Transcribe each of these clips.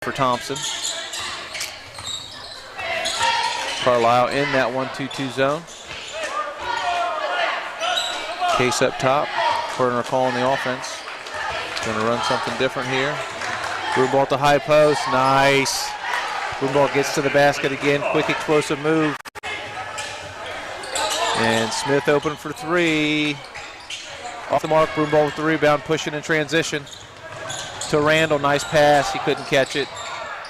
for Thompson. Carlisle in that 1-2-2 zone. Case up top. Turner calling the offense. Going to run something different here. Broomball to high post. Nice. Broomball gets to the basket again. Quick, explosive move. And Smith open for three. Off the mark. Broomball with the rebound. Pushing in transition. To Randall. Nice pass. He couldn't catch it.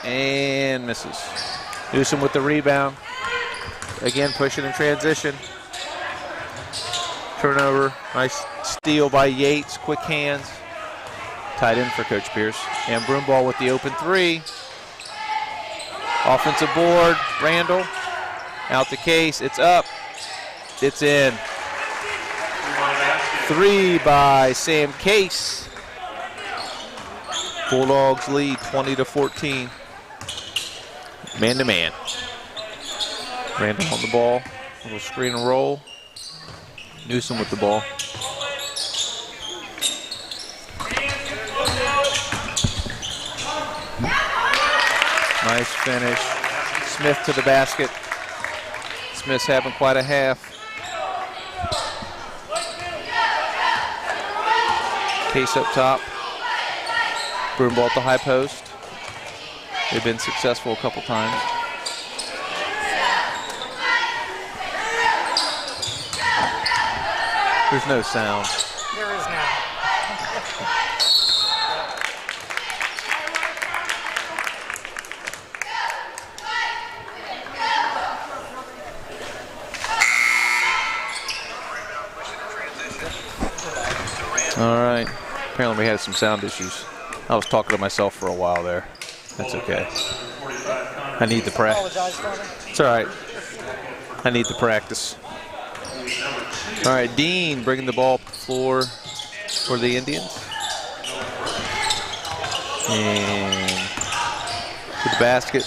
And misses. Newsom with the rebound. Again, pushing in transition. Turnover. Nice steal by Yates. Quick hands. Tied in for Coach Pierce. And Broomball with the open three. Offensive board. Randall. Out the Case. It's up. It's in. Three by Sam Case. Bulldogs lead 20-14. Man to man. Randall on the ball. Little screen and roll. Newsom with the ball. Nice finish. Smith to the basket. Smith's having quite a half. Case up top. Broomball at the high post. They've been successful a couple times. There's no sound. There is now. All right. Apparently we had some sound issues. I was talking to myself for a while there. That's okay. I need the practice. It's all right. I need the practice. All right, Dean bringing the ball up the floor for the Indians. And to the basket.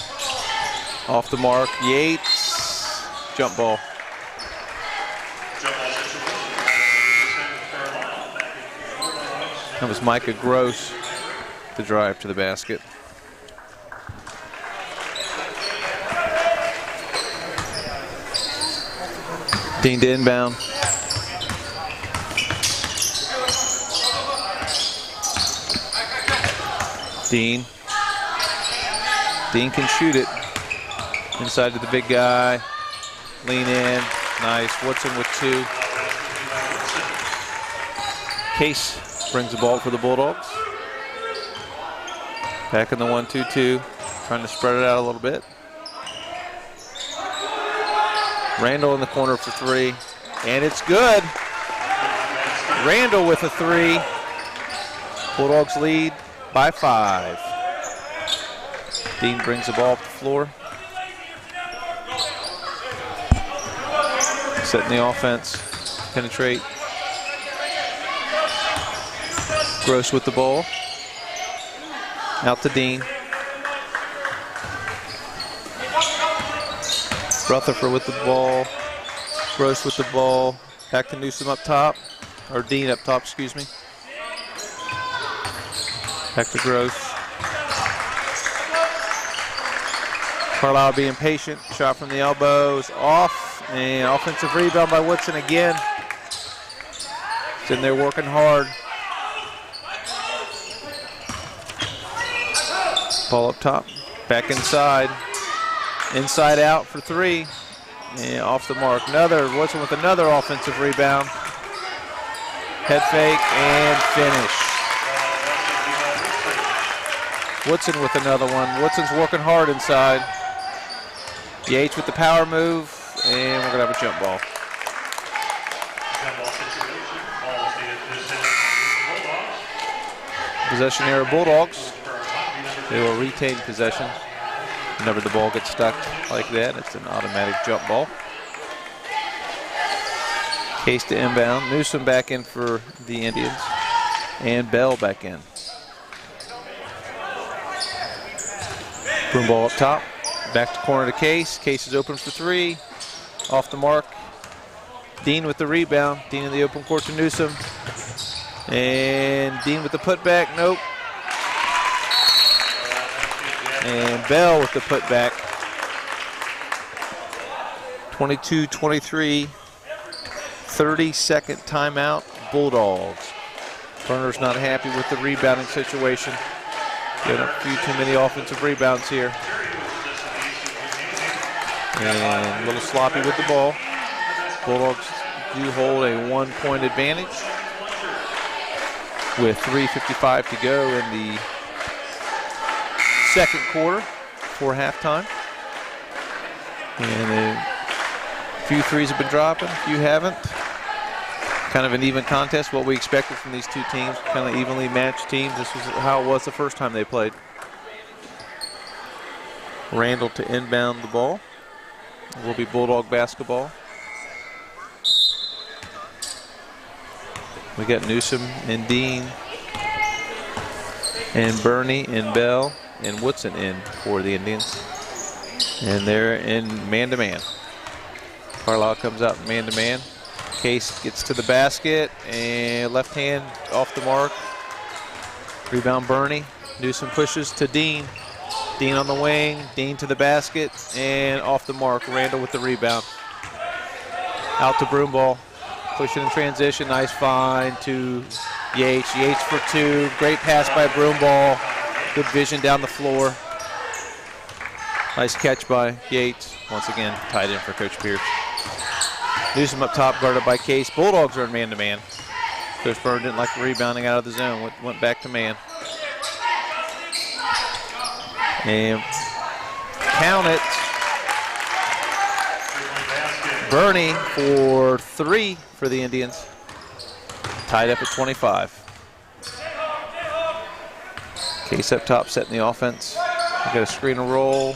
Off the mark. Yates. Jump ball. That was Micah Gross to drive to the basket. Dean to inbound. Dean. Dean can shoot it. Inside to the big guy. Lean in. Nice. Woodson with two. Case brings the ball for the Bulldogs. Back in the 1-2-2. Trying to spread it out a little bit. Randall in the corner for three. And it's good. Randall with a three. Bulldogs lead by 5. Dean brings the ball up the floor. Setting the offense. Penetrate. Gross with the ball. Out to Dean. Rutherford with the ball. Gross with the ball. Back to Newsom up top. Or Dean up top, excuse me. Back to Gross. Carlisle being patient. Shot from the elbows. Off. And offensive rebound by Woodson again. It's in there working hard. Ball up top. Back inside. Inside out for three. And off the mark. Woodson with another offensive rebound. Head fake and finish. Woodson with another one. Woodson's working hard inside. Yates with the power move. And we're going to have a jump ball. Possession here of Bulldogs. They will retain possession. Whenever the ball gets stuck like that, it's an automatic jump ball. Case to inbound. Newsom back in for the Indians. And Bell back in. Broomball up top. Back to corner to Case. Case is open for three. Off the mark. Dean with the rebound. Dean in the open court to Newsom. And Dean with the putback. Nope. and Bell with the putback. 22-23, 30-second timeout, Bulldogs. Turner's not happy with the rebounding situation. Getting a few too many offensive rebounds here. And a little sloppy with the ball. Bulldogs do hold a 1-point advantage with 3:55 to go in the second quarter for halftime. And a few threes have been dropping, a few haven't. Kind of an even contest, what we expected from these two teams, kind of evenly matched teams. This was how it was the first time they played. Randall to inbound the ball. It will be Bulldog basketball. We got Newsom and Dean and Bernie and Bell and Woodson in for the Indians. And they're in man-to-man. Carlisle comes out man-to-man. Case gets to the basket and left hand off the mark. Rebound Bernie. Newsom pushes to Dean. Dean on the wing. Dean to the basket and off the mark. Randall with the rebound. Out to Broomball. Pushing in transition. Nice find to Yates. Yates for two. Great pass by Broomball. Good vision down the floor. Nice catch by Yates. Once again, tied in for Coach Pierce. Newsom up top, guarded by Case. Bulldogs are in man-to-man. Coach Byrne didn't like the rebounding out of the zone. Went back to man. And count it. Bernie for three for the Indians. Tied up at 25. Case up top, setting the offense. We got a screen and roll.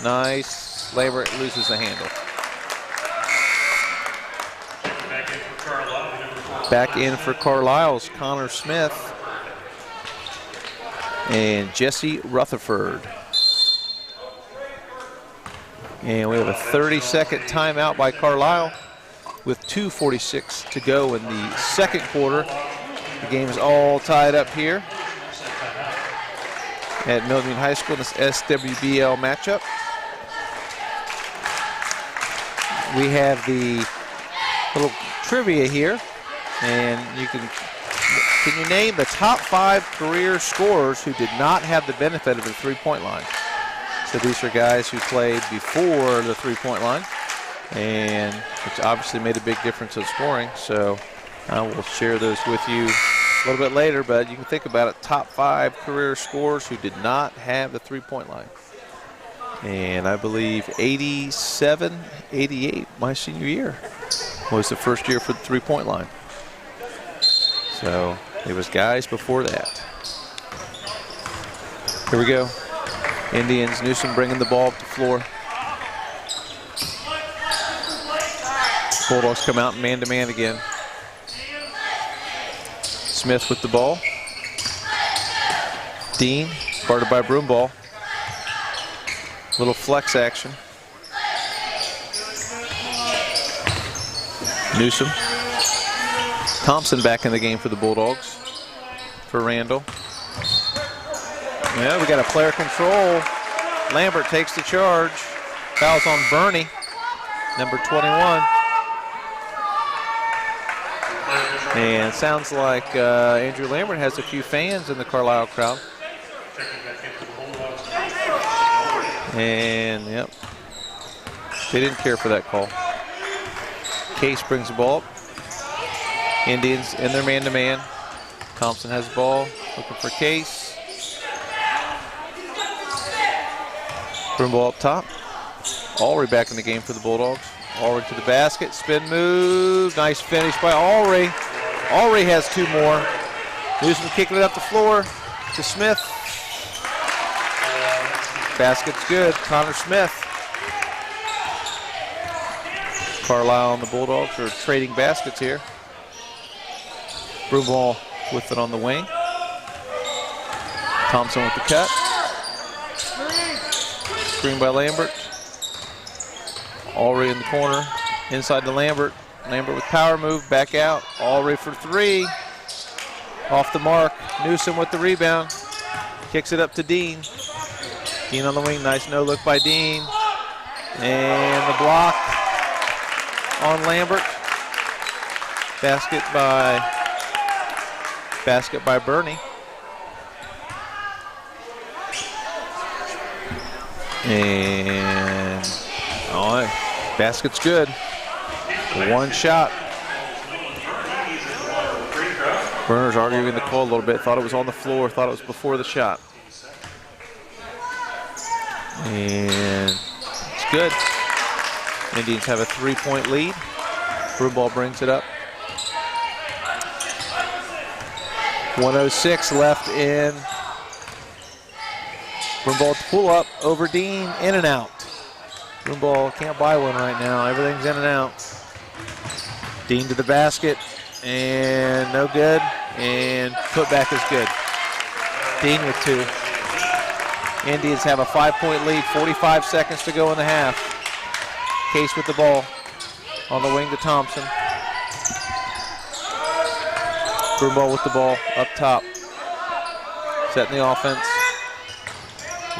Nice. Lambert loses the handle. Back in for Carlisle's Connor Smith and Jesse Rutherford. And we have a 30-second timeout by Carlisle with 2:46 to go in the second quarter. The game is all tied up here at Milton High School in this SWBL matchup. We have the little trivia here, and can you name the top 5 career scorers who did not have the benefit of the three-point line? So these are guys who played before the three-point line, and which obviously made a big difference in scoring. So I will share those with you a little bit later, but you can think about it. Top 5 career scorers who did not have the three-point line. And I believe 87, 88, my senior year, was the first year for the three-point line. So it was guys before that. Here we go. Indians, Newsom bringing the ball up the floor. Bulldogs come out man-to-man again. Smith with the ball. Dean, guarded by Broomball. Little flex action. Newsom. Thompson back in the game for the Bulldogs. For Randall. Yeah, we got a player control. Lambert takes the charge. Fouls on Bernie, number 21. And it sounds like Andrew Lambert has a few fans in the Carlisle crowd. And, yep, they didn't care for that call. Case brings the ball up. Indians in their man-to-man. Thompson has the ball, looking for Case. Broomball up top. Ulrey back in the game for the Bulldogs. Ulrey to the basket, spin move. Nice finish by Ulrey. Ulrey has 2 more. Newsom kicking it up the floor to Smith. Basket's good. Connor Smith. Carlisle and the Bulldogs are trading baskets here. Broomball with it on the wing. Thompson with the cut. Screen by Lambert. Ulrey in the corner. Inside to Lambert. Lambert with power move. Back out. Ulrey for 3. Off the mark. Newsom with the rebound. Kicks it up to Dean. Dean on the wing, nice no look by Dean. And the block on Lambert. Basket by Bernie. And basket's good. One shot. Berner's arguing the call a little bit. Thought it was on the floor. Thought it was before the shot. And it's good. Indians have a 3-point lead. Broomball brings it up. 1:06 left in. Broomball pull up over Dean, in and out. Broomball can't buy one right now. Everything's in and out. Dean to the basket, and no good. And putback is good. Dean with 2. Indians have a 5-point lead, 45 seconds to go in the half. Case with the ball on the wing to Thompson. Broomball with the ball up top. Setting the offense.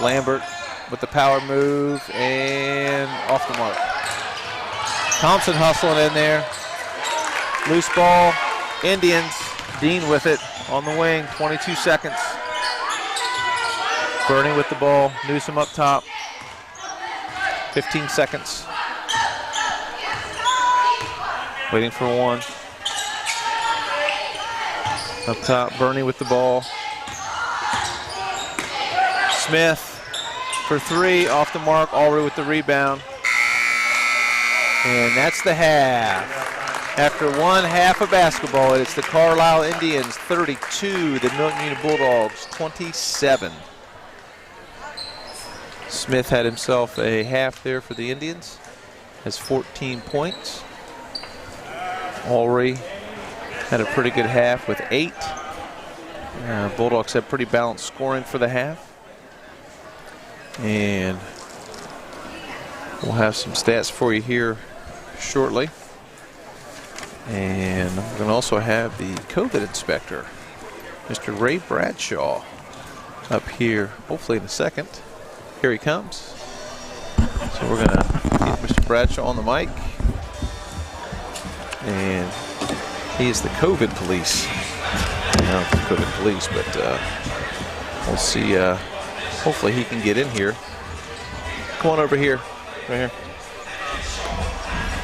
Lambert with the power move and off the mark. Thompson hustling in there. Loose ball. Indians. Dean with it on the wing. 22 seconds. Bernie with the ball. Newsom up top. 15 seconds. Waiting for one. Up top, Bernie with the ball. Smith for 3, off the mark. Already with the rebound. And that's the half. After one half of basketball, it's the Carlisle Indians 32, the Milton Union Bulldogs 27. Smith had himself a half there for the Indians. Has 14 points. Already had a pretty good half with 8. Bulldogs have pretty balanced scoring for the half. And we'll have some stats for you here shortly. And I'm going to also have the COVID inspector, Mr. Ray Bradshaw, up here, hopefully in a second. Here he comes. So we're going to get Mr. Bradshaw on the mic. And he is the COVID police. Not the COVID police, but we'll see. Hopefully he can get in here. Come on over here, right here.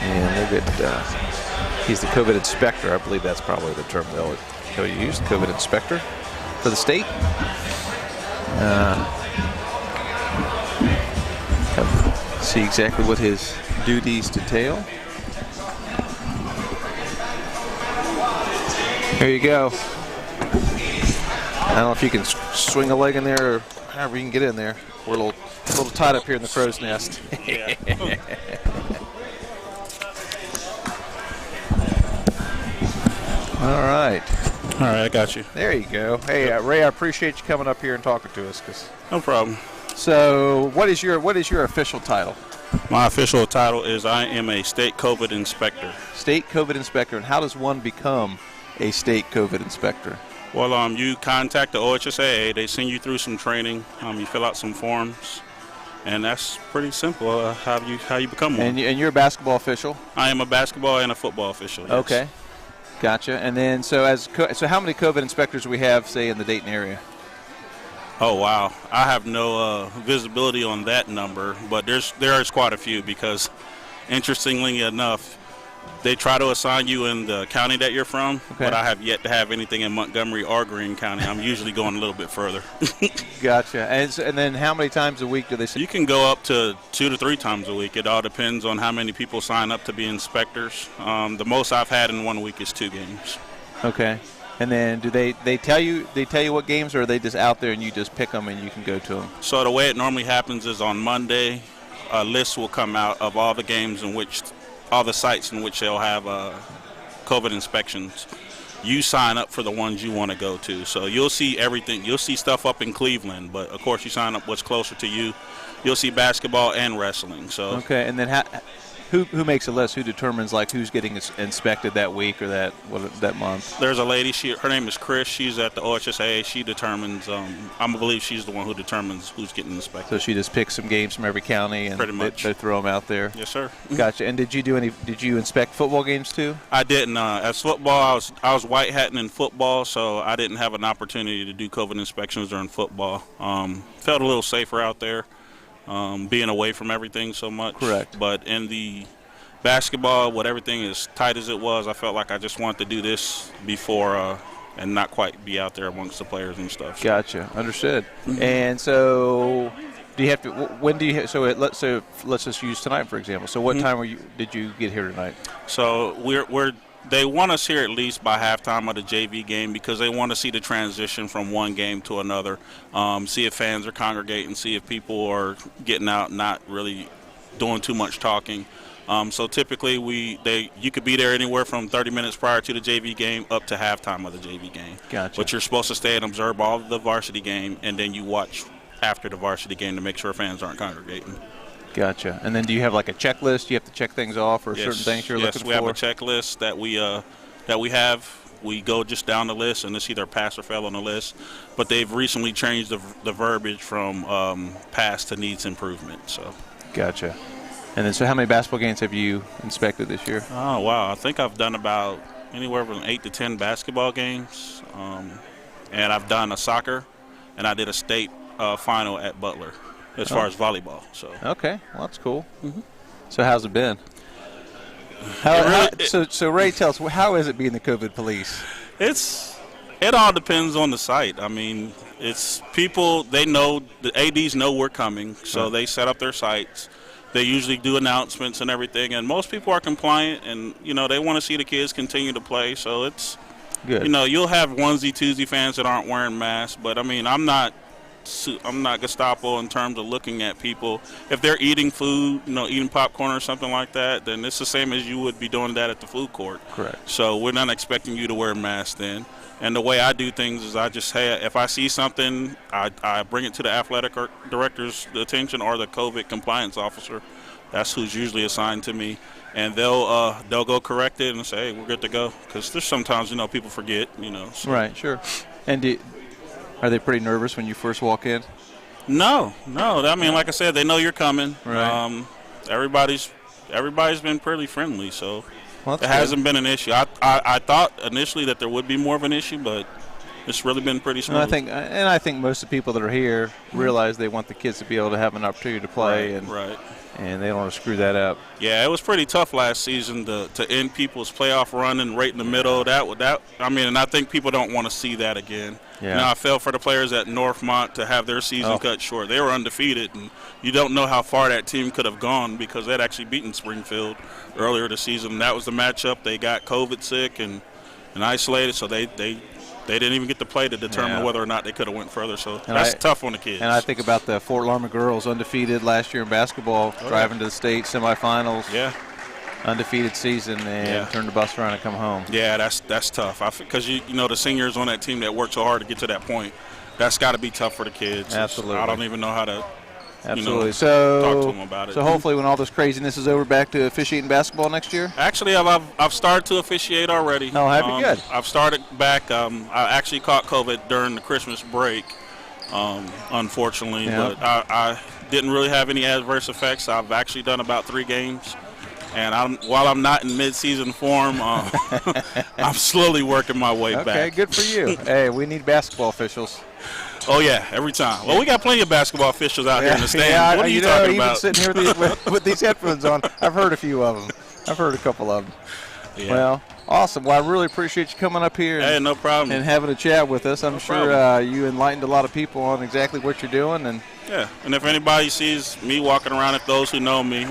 And we'll get, he's the COVID inspector. I believe that's probably the term they'll use, COVID inspector for the state. See exactly what his duties detail. Here you go. I don't know if you can swing a leg in there or however you can get in there. We're a little tied up here in the crow's nest. Yeah. All right. All right, I got you. There you go. Hey, Ray, I appreciate you coming up here and talking to us. No problem. So, what is your official title? My official title is I am a state COVID inspector. State COVID inspector. And how does one become a state COVID inspector? Well, you contact the OHSAA. They send you through some training. You fill out some forms, and that's pretty simple. How you become one. And you're a basketball official? I am a basketball and a football official. Yes. Okay, gotcha. And then so how many COVID inspectors do we have, say, in the Dayton area? Oh wow, I have no visibility on that number, but there is quite a few because, interestingly enough, they try to assign you in the county that you're from, okay, but I have yet to have anything in Montgomery or Greene County. I'm usually going a little bit further. Gotcha. And then how many times a week do they say? You can go up to 2 to 3 times a week. It all depends on how many people sign up to be inspectors. The most I've had in 1 week is 2 games. Okay. And then do they tell you what games, or are they just out there and you just pick them and you can go to them? So the way it normally happens is on Monday, a list will come out of all the games in which, all the sites in which they'll have COVID inspections. You sign up for the ones you want to go to. So you'll see everything. You'll see stuff up in Cleveland, but of course you sign up what's closer to you. You'll see basketball and wrestling. So okay, and then Who makes a list? Who determines like who's getting inspected that week or that month? There's a lady. Her name is Chris. She's at the OHSAA. She determines. I believe she's the one who determines who's getting inspected. So she just picks some games from every county and pretty much they throw them out there. Yes, sir. Gotcha. And did you inspect football games too? I didn't. As football, I was white hatting in football, so I didn't have an opportunity to do COVID inspections during football. Felt a little safer out there. Being away from everything so much. Correct. But in the basketball, with everything as tight as it was, I felt like I just wanted to do this before and not quite be out there amongst the players and stuff. So. Gotcha. Understood. And so, do you have to? When do you? Let's just use tonight for example. So, what time did you get here tonight? So they want us here at least by halftime of the JV game because they want to see the transition from one game to another, see if fans are congregating, see if people are getting out, not really doing too much talking. So typically you could be there anywhere from 30 minutes prior to the JV game up to halftime of the JV game. Gotcha. But you're supposed to stay and observe all of the varsity game, and then you watch after the varsity game to make sure fans aren't congregating. Gotcha. And then do you have like a checklist? You have to check things off or certain things you're looking for? Yes, we have a checklist that we have. We go just down the list, and it's either pass or fail on the list. But they've recently changed the verbiage from pass to needs improvement. So. Gotcha. And then so how many basketball games have you inspected this year? Oh, wow. I think I've done about anywhere from 8 to 10 basketball games. And I've done a soccer, and I did a state final at Butler. As far as volleyball, so okay, well that's cool. So how's it been? So Ray, tell us, how is it being the COVID police? It all depends on the site. I mean, it's people. They know the ADs know we're coming, so they set up their sites. They usually do announcements and everything, and most people are compliant, and they want to see the kids continue to play. So it's good. You'll have onesie twosie fans that aren't wearing masks, but I mean, I'm not Gestapo in terms of looking at people. If they're eating food, eating popcorn or something like that, then it's the same as you would be doing that at the food court. Correct. So we're not expecting you to wear a mask then. And the way I do things is I just if I see something, I bring it to the athletic director's attention or the COVID compliance officer. That's who's usually assigned to me. And they'll go correct it and say, hey, we're good to go. Because there's sometimes, people forget, So. Right, sure. And are they pretty nervous when you first walk in? No. I mean, like I said, they know you're coming. Right. Everybody's been pretty friendly, so it hasn't been an issue. I thought initially that there would be more of an issue, but it's really been pretty smooth. I think most of the people that are here realize they want the kids to be able to have an opportunity to play, right. And they don't want to screw that up. Yeah, it was pretty tough last season to end people's playoff run and right in the middle. And I think people don't want to see that again. Yeah. Now I felt for the players at Northmont to have their season cut short. They were undefeated, and you don't know how far that team could have gone because they'd actually beaten Springfield earlier this season. That was the matchup. They got COVID sick and isolated, so they didn't even get to play to determine whether or not they could have went further. So that's tough on the kids. And I think about the Fort Larned girls, undefeated last year in basketball, driving to the state semifinals. Yeah. Undefeated season and turn the bus around and come home. Yeah, that's tough. Because the seniors on that team that worked so hard to get to that point, that's got to be tough for the kids. Absolutely. I don't even know how to. Absolutely. Talk to them about it. So hopefully, when all this craziness is over, back to officiating basketball next year. Actually, I've started to officiate already. Oh, happy good. I've started back. I actually caught COVID during the Christmas break, unfortunately, but I didn't really have any adverse effects. I've actually done about 3 games. And while I'm not in mid-season form, I'm slowly working my way back. Okay, good for you. Hey, we need basketball officials. Oh, yeah, every time. Well, we got plenty of basketball officials out here in the stands. What are you talking about? Even sitting here with these headphones on, I've heard a few of them. I've heard a couple of them. Yeah. Well, awesome. Well, I really appreciate you coming up here no problem. And having a chat with us. I'm sure you enlightened a lot of people on exactly what you're doing. And if anybody sees me walking around, if those who know me,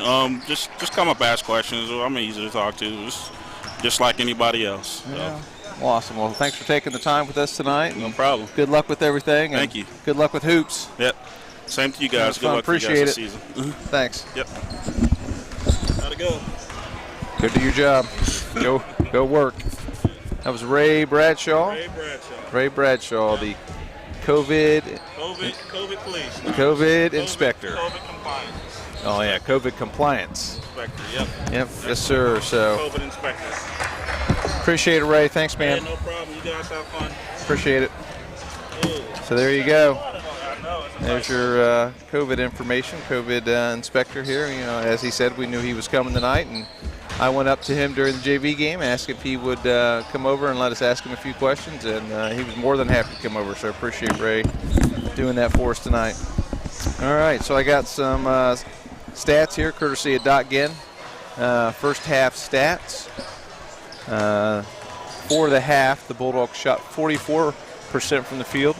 just come up, ask questions. I'm easy to talk to, just like anybody else. Yeah. Well, awesome. Well, thanks for taking the time with us tonight. No problem. Good luck with everything. Thank you. Good luck with hoops. Yep. Same to you guys. Good luck appreciate for you guys this season. Thanks. Yep. How'd it go? Go do your job. Go work. That was Ray Bradshaw. Ray Bradshaw, the COVID police. COVID inspector. COVID compliance. Oh, yeah, COVID compliance. inspector. Yep. Yep. Yes, sir. So COVID inspector. appreciate it, Ray. Thanks, man. Hey, no problem. You guys have fun. Appreciate it. Yeah. So there you go. I know. There's your COVID information, COVID inspector here. You know, as he said, we knew he was coming tonight, and I went up to him during the JV game, asked if he would come over and let us ask him a few questions, and he was more than happy to come over. So I appreciate Ray doing that for us tonight. All right, so I got some stats here, courtesy of Doc Ginn. First half stats. For the half, the Bulldogs shot 44% from the field.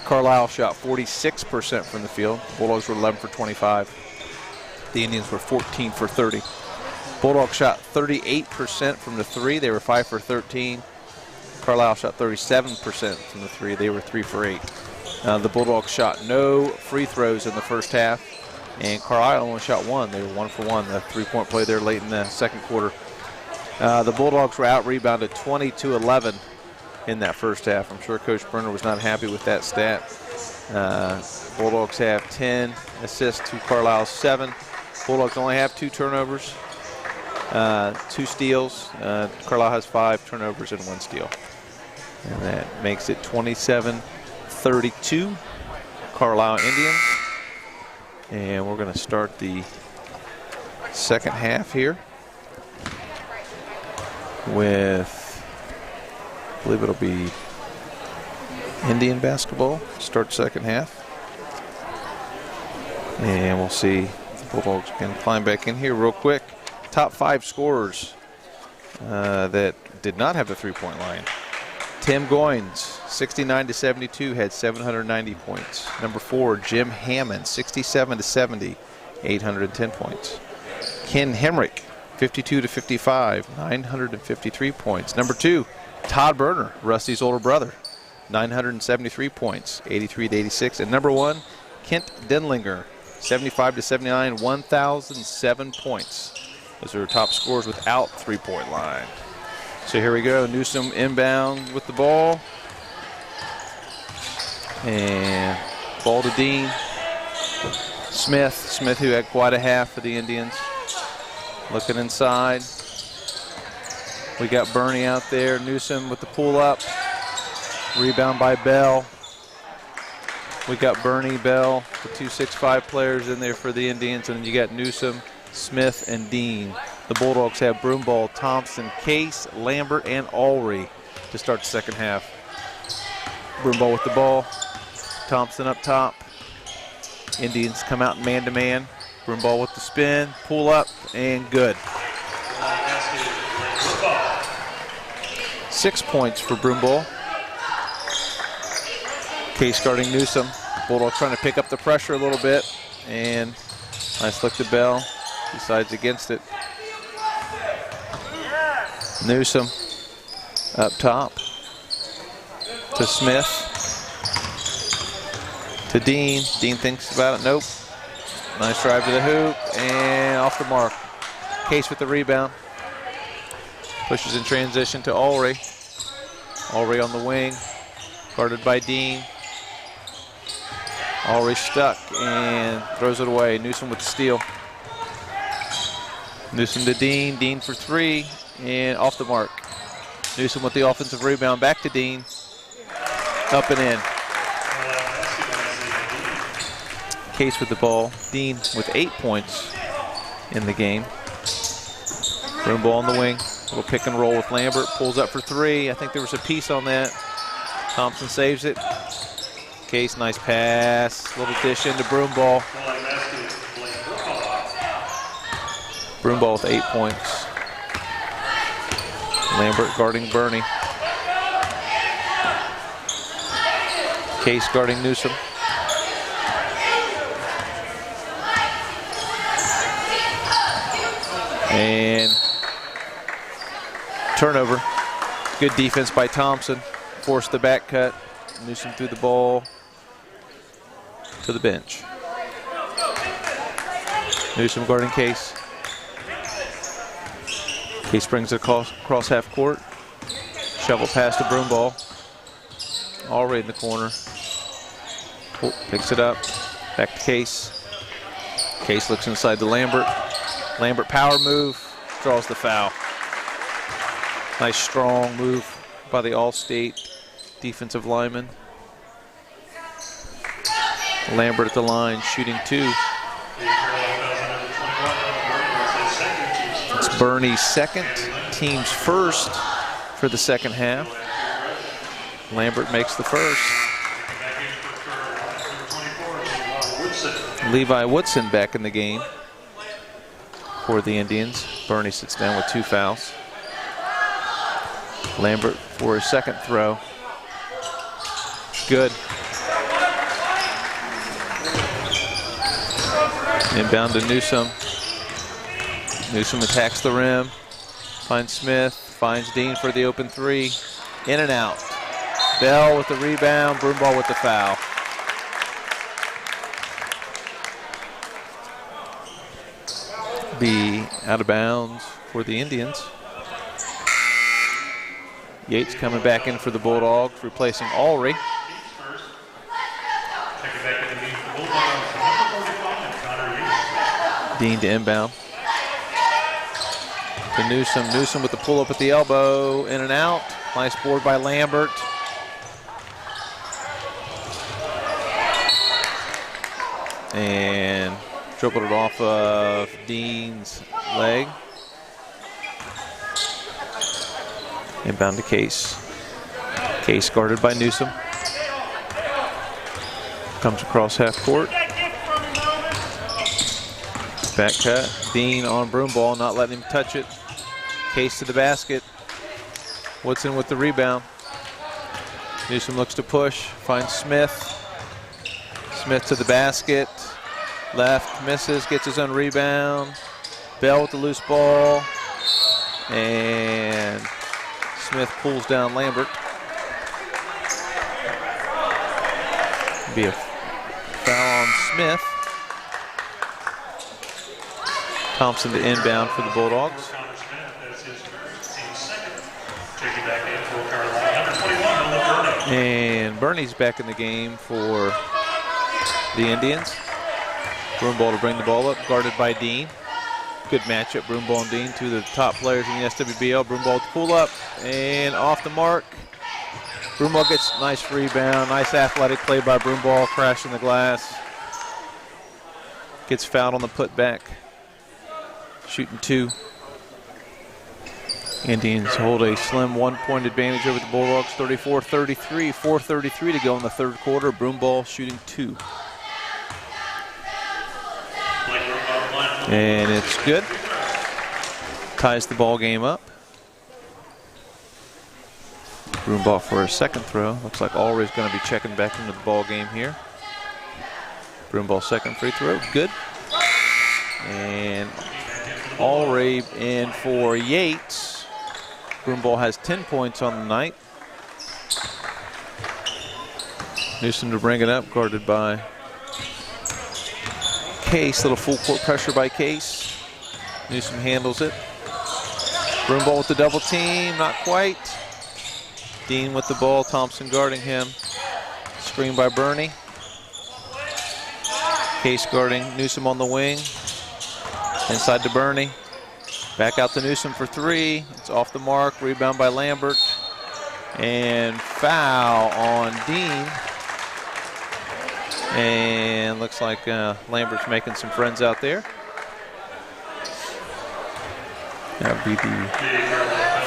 Carlisle shot 46% from the field. Bulldogs were 11 for 25. The Indians were 14 for 30. Bulldogs shot 38% from the three. They were 5 for 13. Carlisle shot 37% from the three. They were 3 for 8. The Bulldogs shot no free throws in the first half, and Carlisle only shot one. They were 1 for 1. The three-point play there late in the second quarter. The Bulldogs were out-rebounded 20-11 in that first half. I'm sure Coach Berner was not happy with that stat. Bulldogs have 10 assists to Carlisle's 7. Bulldogs only have 2 turnovers, 2 steals. Carlisle has 5 turnovers and 1 steal. And that makes it 27-32 Carlisle Indians. And we're going to start the second half here with, I believe it'll be Indian basketball. Start second half. And we'll see if the Bulldogs can climb back in here real quick. Top 5 scorers that did not have the three-point line. Tim Goins, 69-72, had 790 points. Number 4, Jim Hammond, 67-70, 810 points. Ken Hemrick, 52-55, 953 points. Number 2, Todd Berner, Rusty's older brother, 973 points, 83-86. And number 1, Kent Denlinger, 75-79, 1,007 points. Those are top scorers without three-point line. So here we go. Newsom inbound with the ball. And ball to Dean. Smith, who had quite a half for the Indians. Looking inside. We got Bernie out there. Newsom with the pull up. Rebound by Bell. We got Bernie, Bell, the 2 6'5" players in there for the Indians. And then you got Newsom, Smith, and Dean. The Bulldogs have Broomball, Thompson, Case, Lambert, and Ulrey to start the second half. Broomball with the ball. Thompson up top. Indians come out man-to-man. Broomball with the spin, pull up, and good. 6 points for Broomball. Case guarding Newsom. Bulldogs trying to pick up the pressure a little bit. And nice look to Bell. Decides against it. Newsom up top to Smith to Dean. Dean thinks about it. Nope. Nice drive to the hoop and off the mark. Case with the rebound. Pushes in transition to Ulrey. Ulrey on the wing. Guarded by Dean. Ulrey stuck and throws it away. Newsom with the steal. Newsom to Dean. Dean for 3. And off the mark. Newsom with the offensive rebound. Back to Dean. Up and in. Case with the ball. Dean with 8 points in the game. Broomball on the wing. Little pick and roll with Lambert. Pulls up for 3. I think there was a piece on that. Thompson saves it. Case, nice pass. Little dish into Broomball. Broomball with 8 points. Lambert guarding Bernie. Case guarding Newsom. And turnover. Good defense by Thompson. Forced the back cut. Newsom threw the ball to the bench. Newsom guarding Case. Case brings it across half court. Shovel pass to Broomball. Already in the corner. Picks it up. Back to Case. Case looks inside to Lambert. Lambert power move, draws the foul. Nice strong move by the All-State defensive lineman. Lambert at the line, shooting 2. It's Bernie's second, team's first for the second half. Lambert makes the first. Levi Woodson back in the game for the Indians. Bernie sits down with 2 fouls. Lambert for his second throw. Good. Inbound to Newsome. Newsome attacks the rim. Finds Smith. Finds Dean for the open 3. In and out. Bell with the rebound. Broomball with the foul. Be out of bounds for the Indians. Yates coming back in for the Bulldogs, replacing Ulrey. Dean to inbound. To Newsome. Newsome with the pull up at the elbow. In and out. Nice board by Lambert. And dribbled it off of Dean's leg. Inbound to Case. Case guarded by Newsome. Comes across half court. Back cut. Dean on Broomball, not letting him touch it. Case to the basket. Woodson with the rebound. Newsome looks to push. Finds Smith. Smith to the basket. Left, misses, gets his own rebound. Bell with the loose ball. And Smith pulls down Lambert. Be a foul on Smith. Thompson to inbound for the Bulldogs. And Bernie's back in the game for the Indians. Broomball to bring the ball up, guarded by Dean. Good matchup, Broomball and Dean, 2 of the top players in the SWBL. Broomball to pull up and off the mark. Broomball gets a nice rebound, nice athletic play by Broomball, crashing the glass. Gets fouled on the putback. Shooting 2. Indians hold a slim 1-point advantage over the Bulldogs, 34-33, 4:33 to go in the third quarter. Broomball shooting 2. And it's good. Ties the ball game up. Broomball for a second throw. Looks like Ulrey's going to be checking back into the ball game here. Broomball second free throw, good. And Ulrey in for Yates. Broomball has 10 points on the night. Newsome to bring it up, guarded by Case. Little full court pressure by Case. Newsome handles it. Broomball with the double team, not quite. Dean with the ball, Thompson guarding him. Screen by Bernie. Case guarding Newsome on the wing. Inside to Bernie. Back out to Newsome for 3. It's off the mark. Rebound by Lambert. And foul on Dean. And looks like Lambert's making some friends out there. That would be the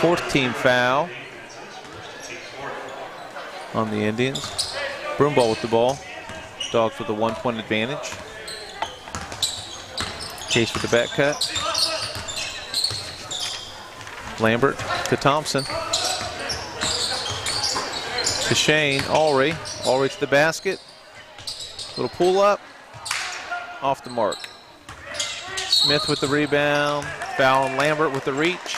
4th team foul on the Indians. Broomball with the ball. Dogs with a 1-point advantage. Case with the back cut. Lambert to Thompson. To Shane, Ulrey. Ulrey to the basket. Little pull up. Off the mark. Smith with the rebound. Foul on Lambert with the reach.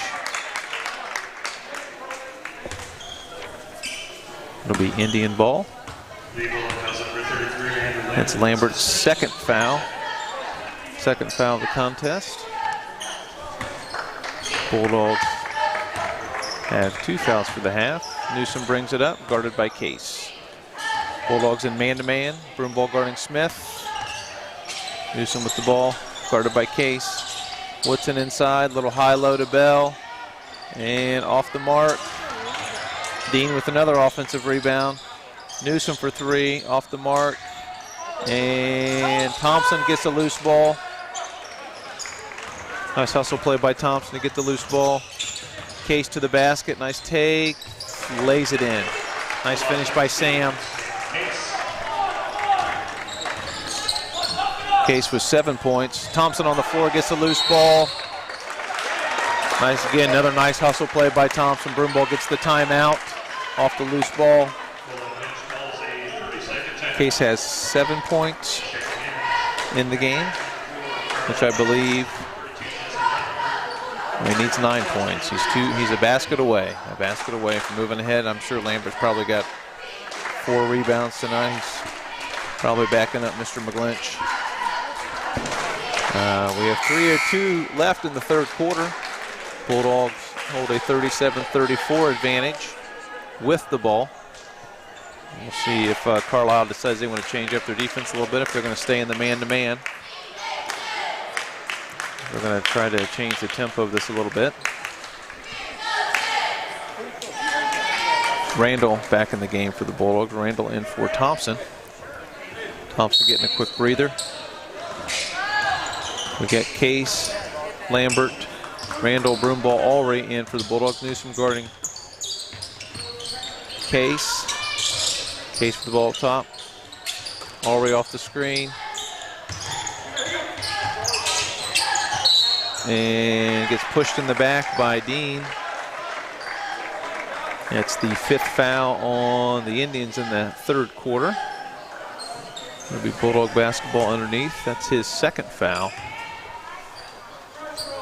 It'll be Indian ball. That's Lambert's second foul. Second foul of the contest. Bulldogs have 2 fouls for the half. Newsome brings it up, guarded by Case. Bulldogs in man-to-man. Broomball guarding Smith. Newsome with the ball, guarded by Case. Woodson inside, little high-low to Bell. And off the mark. Dean with another offensive rebound. Newsom for 3, off the mark. And Thompson gets a loose ball. Nice hustle play by Thompson to get the loose ball. Case to the basket, nice take. Lays it in. Nice finish by Sam. Case with 7 points. Thompson on the floor gets a loose ball. Nice again, another nice hustle play by Thompson. Broomball gets the timeout off the loose ball. Case has 7 points in the game, which I believe he needs 9 points. He's a basket away from moving ahead. I'm sure Lambert's probably got 4 rebounds tonight. He's probably backing up Mr. McGlinch. We have 3:02 left in the third quarter. Bulldogs hold a 37-34 advantage with the ball. We'll see if Carlisle decides they want to change up their defense a little bit, if they're going to stay in the man-to-man. We're going to try to change the tempo of this a little bit. Randall back in the game for the Bulldogs. Randall in for Thompson. Thompson getting a quick breather. We got Case, Lambert, Randall, Broomball, Ulrey in for the Bulldogs. Newsom guarding Case. Case for the ball up top. Ulrey off the screen. And gets pushed in the back by Dean. That's the 5th foul on the Indians in the third quarter. It'll be Bulldog basketball underneath. That's his 2nd foul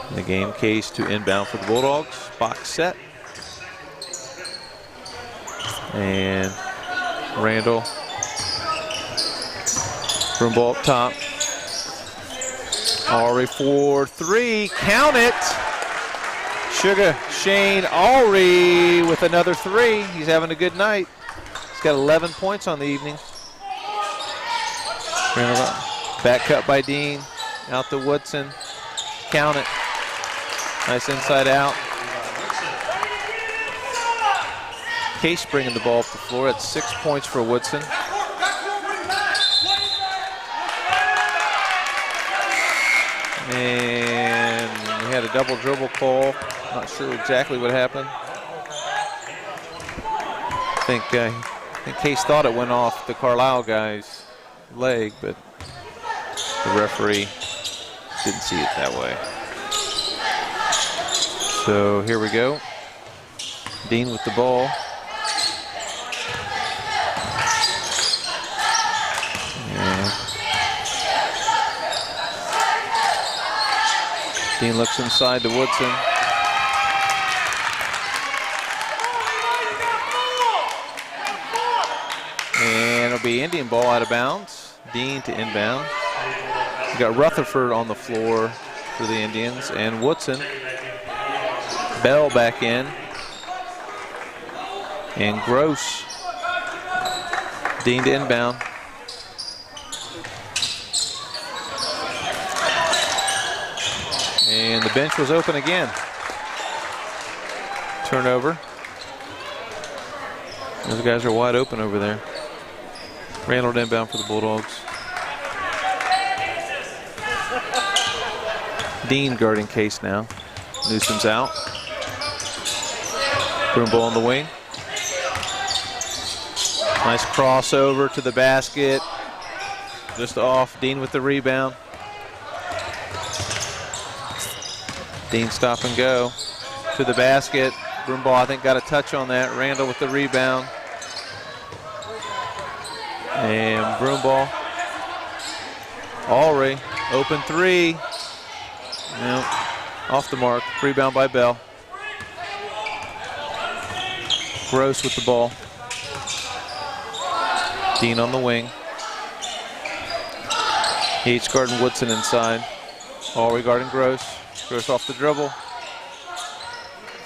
in the game. Case to inbound for the Bulldogs. Box set. And Randall. Broomball up top. Ulrey for 3. Count it. Sugar Shane Ulrey with another 3. He's having a good night. He's got 11 points on the evening. Back cut by Dean. Out to Woodson. Count it. Nice inside out. Case bringing the ball up the floor. That's 6 points for Woodson. And we had a double dribble call. Not sure exactly what happened. I think Case thought it went off the Carlisle guy's leg, but the referee didn't see it that way. So here we go. Dean with the ball. Dean looks inside to Woodson. And it'll be Indian ball out of bounds. Dean to inbound. We got Rutherford on the floor for the Indians and Woodson. Bell back in. And Gross. Dean to inbound. And the bench was open again. Turnover. Those guys are wide open over there. Randall inbound for the Bulldogs. Dean guarding Case now. Newsom's out. Broomball on the wing. Nice crossover to the basket. Just off. Dean with the rebound. Dean stop and go to the basket. Broomball, I think, got a touch on that. Randall with the rebound. And Broomball. Ulrey, open 3. No, off the mark. Rebound by Bell. Gross with the ball. Dean on the wing. He's guarding Woodson inside. Ulrey guarding Gross. Gross off the dribble.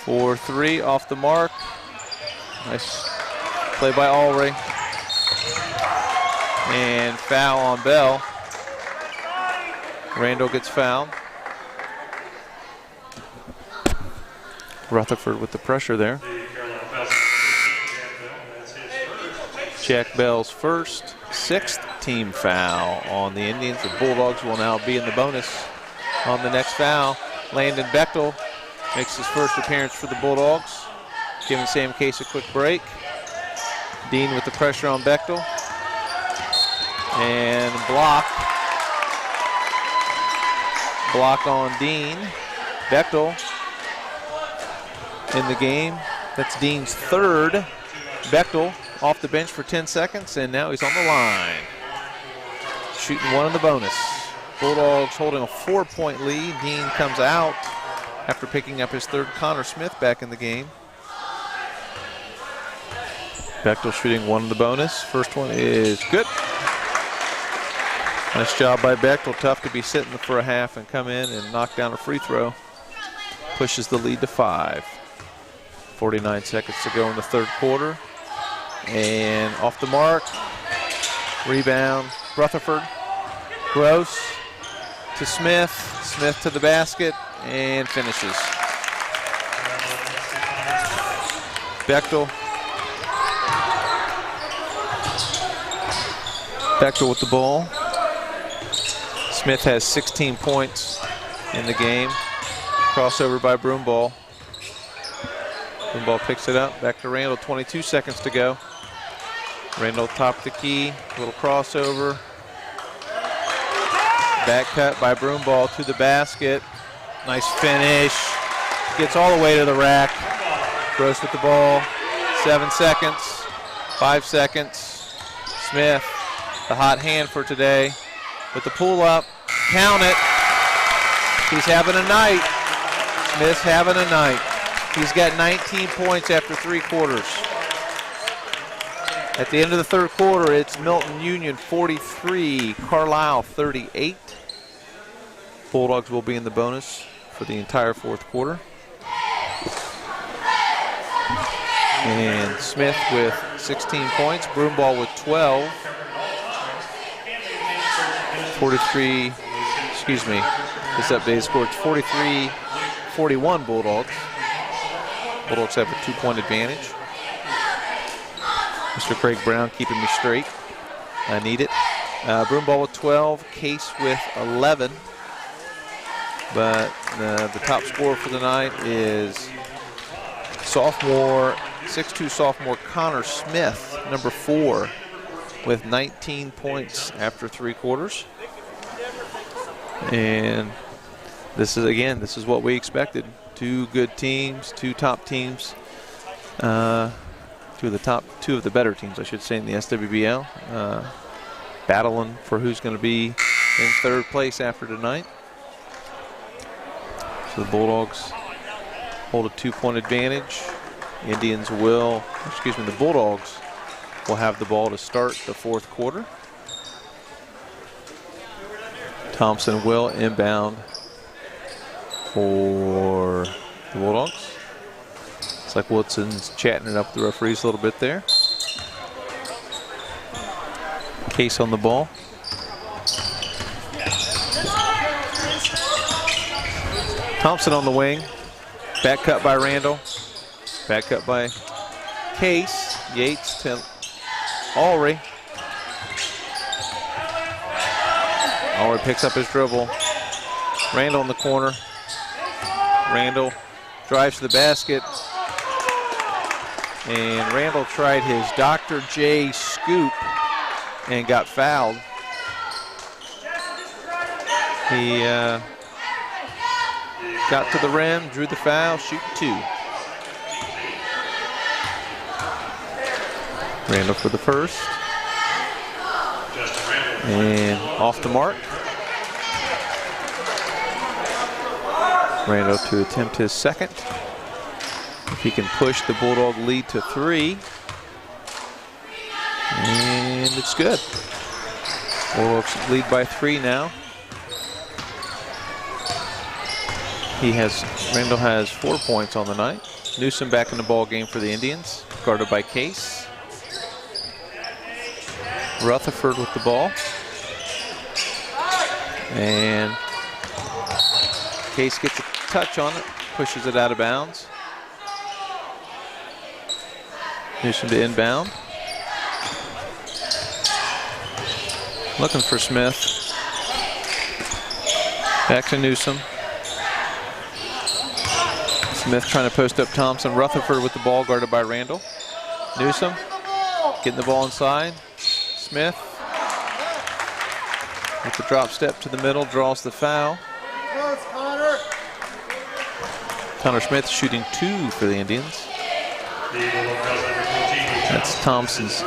4-3 off the mark. Nice play by Ulrey. And foul on Bell. Randall gets fouled. Rutherford with the pressure there. Jack Bell's first, 6th team foul on the Indians. The Bulldogs will now be in the bonus on the next foul. Landon Bechtel makes his first appearance for the Bulldogs, giving Sam Case a quick break. Dean with the pressure on Bechtel. And block on Dean. Bechtel in the game. That's Dean's 3rd. Bechtel off the bench for 10 seconds, and now he's on the line. Shooting one in the bonus. Bulldogs holding a 4-point lead. Dean comes out after picking up his 3rd. Connor Smith back in the game. Bechtel shooting one in the bonus. First one is good. Nice job by Bechtel. Tough to be sitting for a half and come in and knock down a free throw. Pushes the lead to 5. 49 seconds to go in the 3rd quarter. And off the mark. Rebound. Rutherford. Gross to Smith. Smith to the basket and finishes. Bechtel. Bechtel with the ball. Smith has 16 points in the game. Crossover by Broomball. Broomball picks it up. Back to Randall. 22 seconds to go. Randall top the key. Little crossover. Back cut by Broomball to the basket. Nice finish. Gets all the way to the rack. Gross with the ball. 7 seconds. 5 seconds. Smith, the hot hand for today. With the pull up. Count it. He's having a night. Smith's having a night. He's got 19 points after 3 quarters. At the end of the 3rd quarter, it's Milton Union 43, Carlisle 38. Bulldogs will be in the bonus for the entire 4th quarter. And Smith with 16 points, Broomball with 12. 43, excuse me, this updated score, it's 43-41 Bulldogs. Bulldogs have a 2-point advantage. Mr. Craig Brown keeping me straight. I need it. Broomball with 12, Case with 11. But the top scorer for the night is sophomore, 6'2" sophomore Connor Smith, number 4, with 19 points after 3 quarters. And this is what we expected. 2 good teams, 2 top teams. Two of the better teams, I should say, in the SWBL, battling for who's going to be in 3rd place after tonight. So the Bulldogs hold a 2-point advantage. The Bulldogs will have the ball to start the 4th quarter. Thompson will inbound for the Bulldogs. It's like Woodson's chatting it up with the referees a little bit there. Case on the ball. Thompson on the wing. Back cut by Randall. Back cut by Case. Yates to Ulrey. Ulrey picks up his dribble. Randall in the corner. Randall drives to the basket. And Randall tried his Dr. J scoop and got fouled. He got to the rim, drew the foul, shooting 2. Randall for the first. And off the mark. Randall to attempt his second. If he can push the Bulldog lead to 3. And it's good. Bulldogs lead by 3 now. Randall has 4 points on the night. Newsom back in the ball game for the Indians, guarded by Case. Rutherford with the ball. And Case gets a touch on it, pushes it out of bounds. Newsom to inbound. Looking for Smith. Back to Newsom. Smith trying to post up Thompson. Rutherford with the ball, guarded by Randall. Newsom getting the ball inside. Smith with the drop step to the middle, draws the foul. Connor Smith shooting 2 for the Indians. That's Thompson's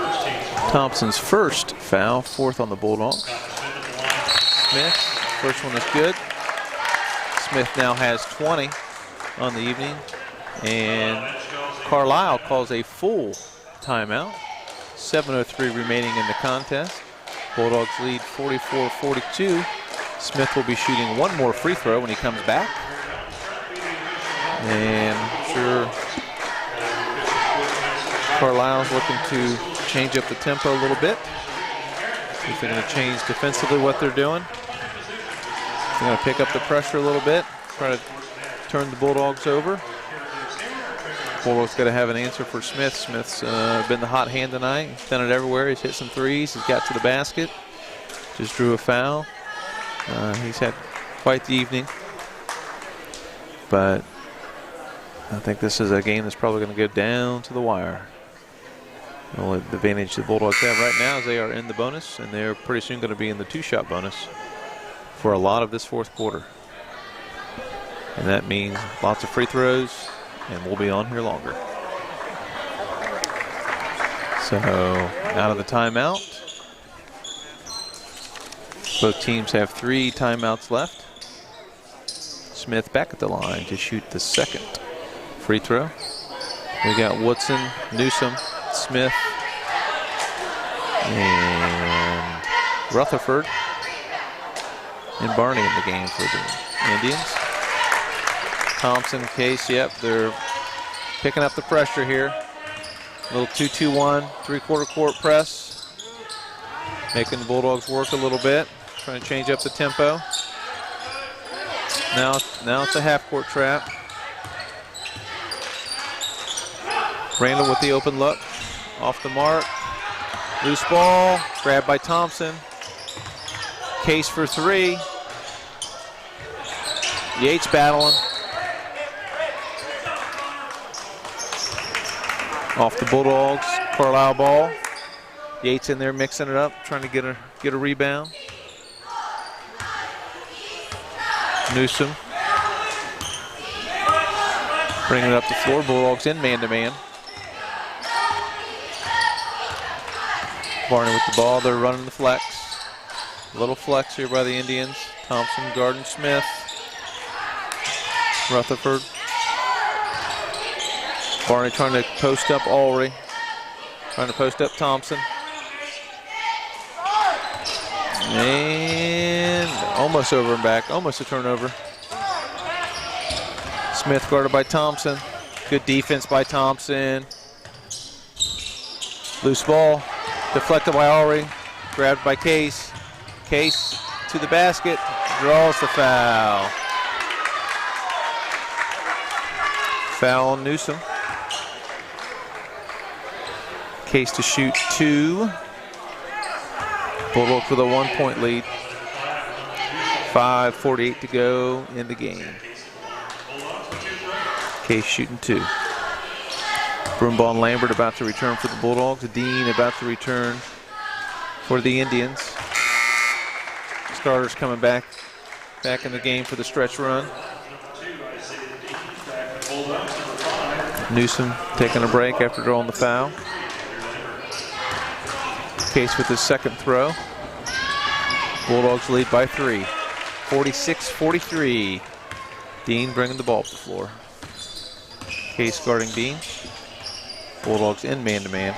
first foul, 4th on the Bulldogs. Smith, first one is good. Smith now has 20 on the evening, and Carlisle calls a full timeout. 7:03 remaining in the contest. Bulldogs lead 44-42. Smith will be shooting 1 more free throw when he comes back. And I'm sure Carlisle's looking to change up the tempo a little bit. See if they're going to change defensively what they're doing. They're going to pick up the pressure a little bit, try to turn the Bulldogs over. Bulldogs got to have an answer for Smith. Smith's been the hot hand tonight. He's done it everywhere. He's hit some threes. He's got to the basket. Just drew a foul. He's had quite the evening. But I think this is a game that's probably going to go down to the wire. The only advantage the Bulldogs have right now is they are in the bonus, and they're pretty soon going to be in the 2-shot bonus for a lot of this 4th quarter. And that means lots of free throws, and we'll be on here longer. So out of the timeout. Both teams have 3 timeouts left. Smith back at the line to shoot the 2nd free throw. We got Woodson, Newsom, Smith, and Rutherford and Barney in the game for the Indians. Thompson, Case, yep, they're picking up the pressure here. A little 2-2-1, 3/4 court press. Making the Bulldogs work a little bit, trying to change up the tempo. Now it's a half-court trap. Randall with the open look, off the mark. Loose ball, grabbed by Thompson. Case for 3. Yates battling. Off the Bulldogs, Carlisle ball. Yates in there mixing it up, trying to get a rebound. Newsom bringing it up the floor. Bulldogs in man-to-man. Barney with the ball. They're running the flex. A little flex here by the Indians. Thompson guarding Smith. Rutherford. Barney trying to post up Ulrey. Trying to post up Thompson. And almost over and back. Almost a turnover. Smith guarded by Thompson. Good defense by Thompson. Loose ball. Deflected by Ulrey. Grabbed by Case. Case to the basket. Draws the foul. Foul on Newsom. Case to shoot 2. Bulldogs with a 1-point lead. 5:48 to go in the game. Case shooting 2. Broomball and Lambert about to return for the Bulldogs. Dean about to return for the Indians. Starters coming back in the game for the stretch run. Newsom taking a break after drawing the foul. Case with his 2nd throw. Bulldogs lead by 3. 46-43. Dean bringing the ball up the floor. Case guarding Dean. Bulldogs in man-to-man.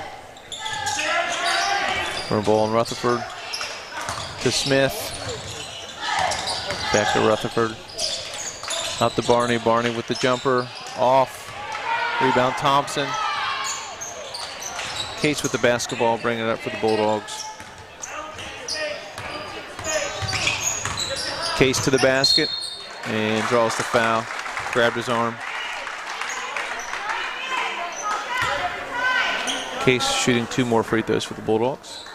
Ball and Rutherford to Smith. Back to Rutherford. Out to Barney. Barney with the jumper. Off. Rebound Thompson. Case with the basketball, bringing it up for the Bulldogs. Case to the basket and draws the foul. Grabbed his arm. Case shooting 2 more free throws for the Bulldogs.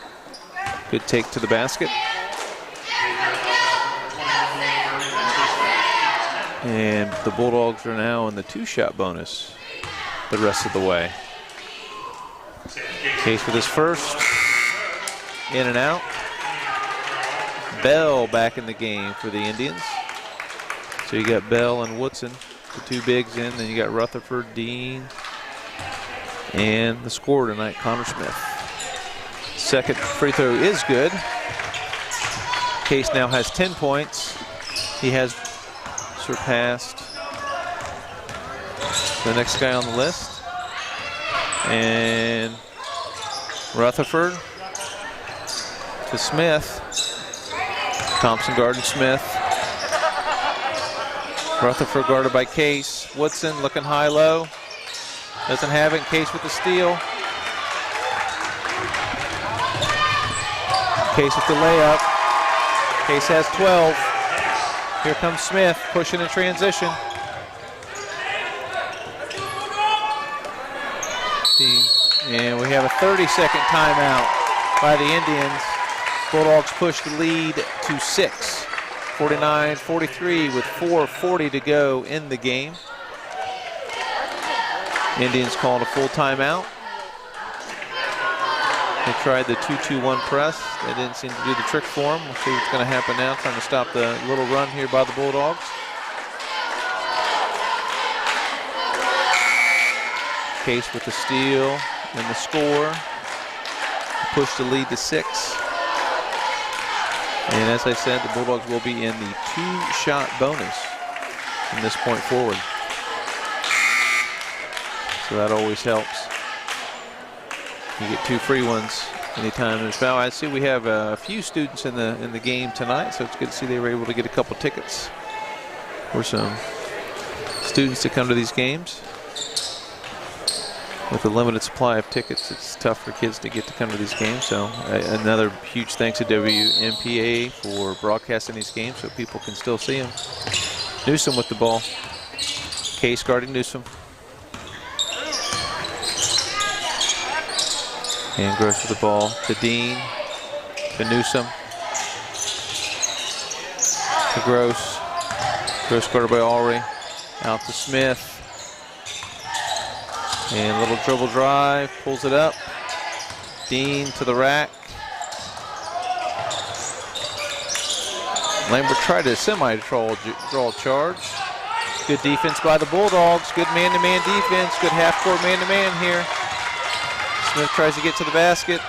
Good take to the basket. And the Bulldogs are now in the 2-shot bonus the rest of the way. Case with his first. In and out. Bell back in the game for the Indians. So you got Bell and Woodson, the 2 bigs in. Then you got Rutherford, Dean, and the scorer tonight, Connor Smith. Second free throw is good. Case now has 10 points. He has surpassed the next guy on the list. And Rutherford to Smith. Thompson guarding Smith. Rutherford guarded by Case. Woodson looking high-low. Doesn't have it. Case with the steal. Case with the layup. Case has 12. Here comes Smith pushing in transition. And we have a 30-second timeout by the Indians. Bulldogs push the lead to 6. 49-43 with 4:40 to go in the game. Indians calling a full timeout. They tried the 2-2-1 press. That didn't seem to do the trick for them. We'll see what's going to happen now, trying to stop the little run here by the Bulldogs. Case with the steal and the score. Push the lead to 6. And as I said, the Bulldogs will be in the 2-shot bonus from this point forward. So that always helps. You get 2 free ones anytime there's foul. I see we have a few students in the game tonight, so it's good to see they were able to get a couple tickets for some students to come to these games. With a limited supply of tickets, it's tough for kids to get to come to these games. So another huge thanks to WMPA for broadcasting these games so people can still see them. Newsom with the ball. Case guarding Newsom. And Gross with the ball to Dean, to Newsom, to Gross. Gross guarded by Alry. Out to Smith. And a little dribble drive, pulls it up. Dean to the rack. Lambert tried to draw a charge. Good defense by the Bulldogs. Good man-to-man defense. Good half-court man-to-man here. Smith tries to get to the basket.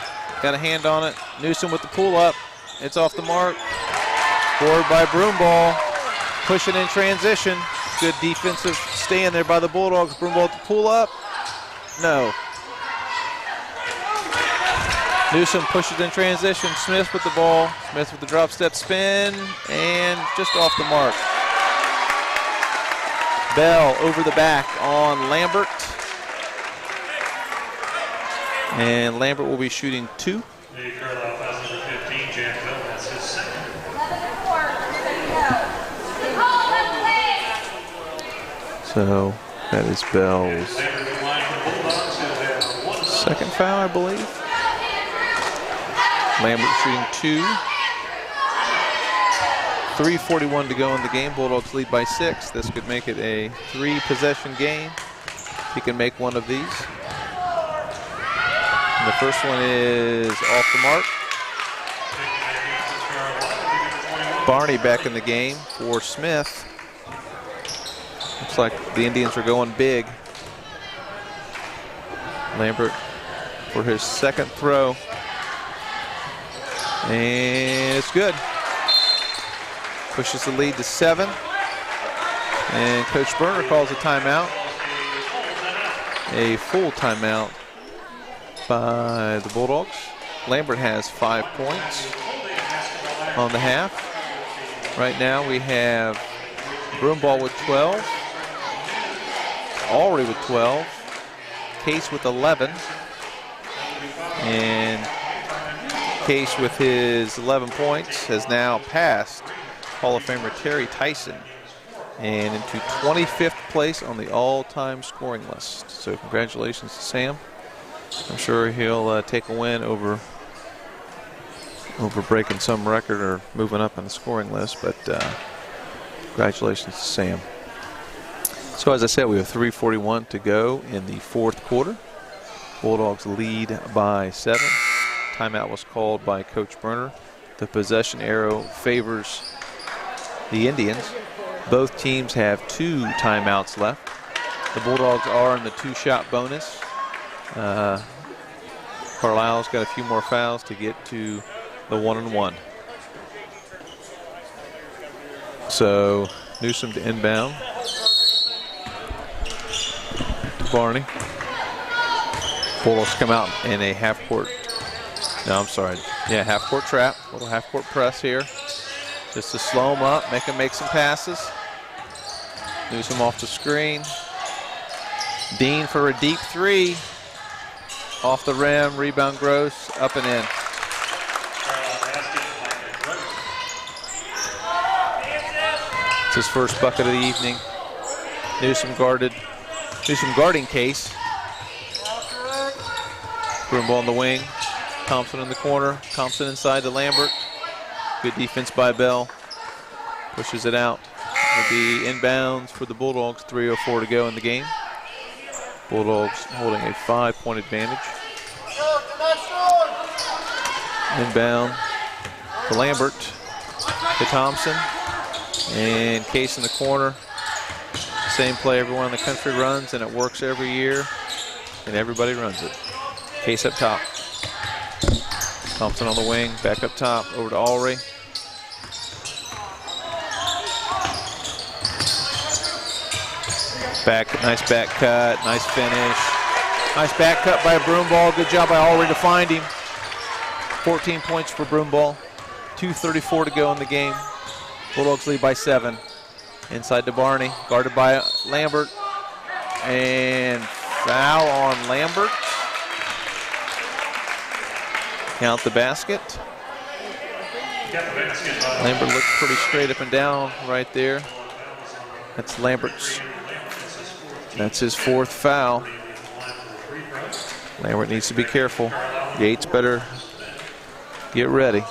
Got a hand on it. Newsom with the pull-up. It's off the mark. Board by Broomball. Pushing in transition. Good defensive stand there by the Bulldogs. Broomball to pull up. No. Newsom pushes in transition. Smith with the ball. Smith with the drop step spin. And just off the mark. Bell over the back on Lambert. And Lambert will be shooting 2. The Carlisle foul number 15, Jan Bell, that's his second. So that is Bell's second foul, I believe. Lambert shooting 2. 3:41 to go in the game. Bulldogs lead by 6. This could make it a 3-possession game. He can make one of these. And the first one is off the mark. Barney back in the game for Smith. Looks like the Indians are going big. Lambert for his second throw. And it's good. Pushes the lead to 7. And Coach Berner calls a timeout. A full timeout by the Bulldogs. Lambert has 5 points on the half. Right now we have Broomball with 12. Alry with 12. Case with 11. And Case with his 11 points has now passed Hall of Famer Terry Tyson and into 25th place on the all-time scoring list. So congratulations to Sam. I'm sure he'll take a win over breaking some record or moving up on the scoring list, but congratulations to Sam. So as I said, we have 3:41 to go in the fourth quarter. Bulldogs lead by 7. Timeout was called by Coach Berner. The possession arrow favors the Indians. Both teams have 2 timeouts left. The Bulldogs are in the 2-shot bonus. Carlisle's got a few more fouls to get to the 1-and-1. So Newsom to inbound. Barney. Bulldogs come out in a half-court. No, I'm sorry. Yeah, half-court trap. Little half-court press here. Just to slow him up, make him make some passes. Newsom off the screen. Dean for a deep 3. Off the rim, rebound Gross, up and in. It's his first bucket of the evening. Newsom guarding Case. Broomball in the wing. Thompson in the corner. Thompson inside to Lambert. Good defense by Bell. Pushes it out. It'll be inbounds for the Bulldogs. 3:04 to go in the game. Bulldogs holding a 5-point advantage. Inbound to Lambert, to Thompson, and Case in the corner. Same play everyone in the country runs, and it works every year, and everybody runs it. Case up top. Thompson on the wing, back up top, over to Alry. Nice back cut, nice finish. Nice back cut by Broomball. Good job by Alry to find him. 14 points for Broomball. 2:34 to go in the game. Bulldogs lead by 7. Inside to Barney, guarded by Lambert. And foul on Lambert. Count the basket. Lambert looked pretty straight up and down right there. That's Lambert's. That's his 4th foul. Lambert needs to be careful. Yates better get ready.